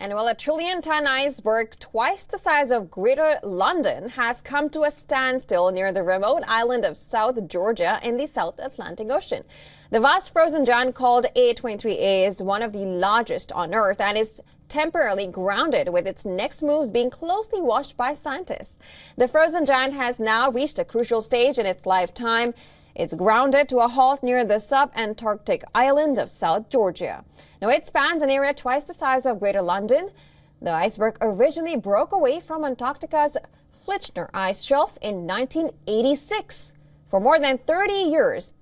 And while a trillion-tonne iceberg twice the size of Greater London has come to a standstill near the remote island of South Georgia in the South Atlantic Ocean. The vast frozen giant called A23A is one of the largest on Earth and is temporarily grounded, with its next moves being closely watched by scientists. The frozen giant has now reached a crucial stage in its lifetime. It's grounded to a halt near the sub-Antarctic island of South Georgia. Now, it spans an area twice the size of Greater London. The iceberg originally broke away from Antarctica's Fitchner ice shelf in 1986. For more than 30 years,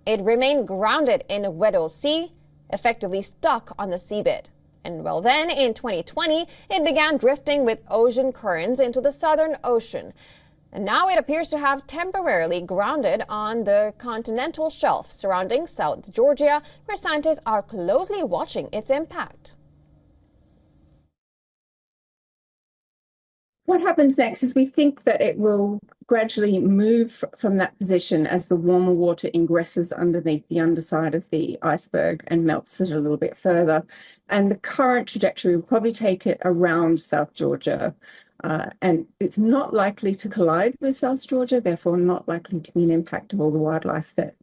it remained grounded in Weddell Sea, effectively stuck on the seabed. And well, then in 2020, it began drifting with ocean currents into the Southern Ocean. And now it appears to have temporarily grounded on the continental shelf surrounding South Georgia, where scientists are closely watching its impact. What happens next is we think that it will gradually move from that position as the warmer water ingresses underneath the underside of the iceberg and melts it a little bit further. And the current trajectory will probably take it around South Georgia. And it's not likely to collide with South Georgia, therefore not likely to be an impact of all the wildlife that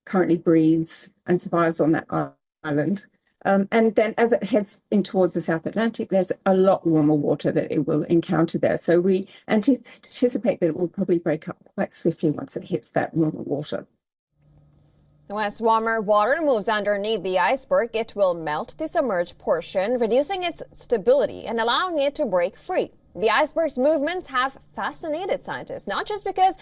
currently breeds and survives on that island. And then as it heads in towards the South Atlantic, there's a lot warmer water that it will encounter there. So we anticipate that it will probably break up quite swiftly once it hits that warmer water. As warmer water moves underneath the iceberg, it will melt the submerged portion, reducing its stability and allowing it to break free. The iceberg's movements have fascinated scientists, not just because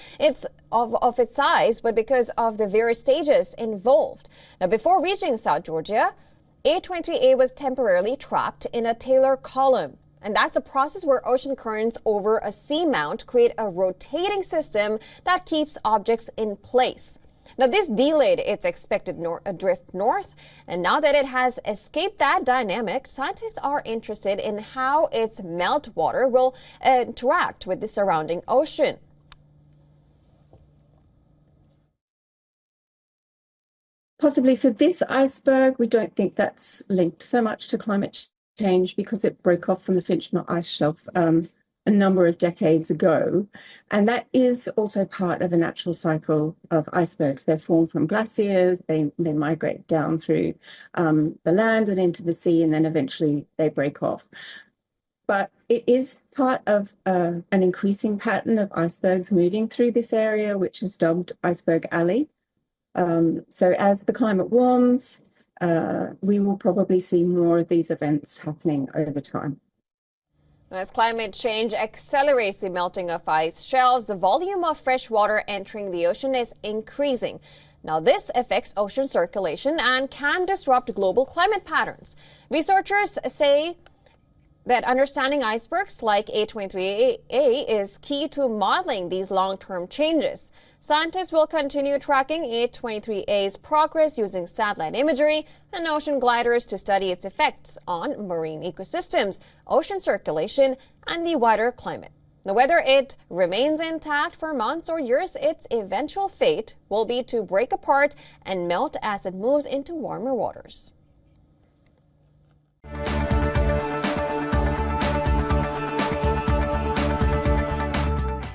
of its size, but because of the various stages involved. Now, before reaching South Georgia, A23A was temporarily trapped in a Taylor column. And that's a process where ocean currents over a seamount create a rotating system that keeps objects in place. Now, this delayed its expected drift north, and now that it has escaped that dynamic, scientists are interested in how its meltwater will interact with the surrounding ocean. Possibly for this iceberg, we don't think that's linked so much to climate change because it broke off from the Fitchner ice shelf a number of decades ago. And that is also part of a natural cycle of icebergs. They're formed from glaciers, they migrate down through the land and into the sea, and then eventually they break off. But it is part of an increasing pattern of icebergs moving through this area, which is dubbed Iceberg Alley. So as the climate warms, we will probably see more of these events happening over time. As climate change accelerates the melting of ice shelves, the volume of fresh water entering the ocean is increasing. Now, this affects ocean circulation and can disrupt global climate patterns. Researchers say that understanding icebergs like A23A is key to modeling these long-term changes. Scientists will continue tracking A23A's progress using satellite imagery and ocean gliders to study its effects on marine ecosystems, ocean circulation, and the wider climate. Now, whether it remains intact for months or years, its eventual fate will be to break apart and melt as it moves into warmer waters.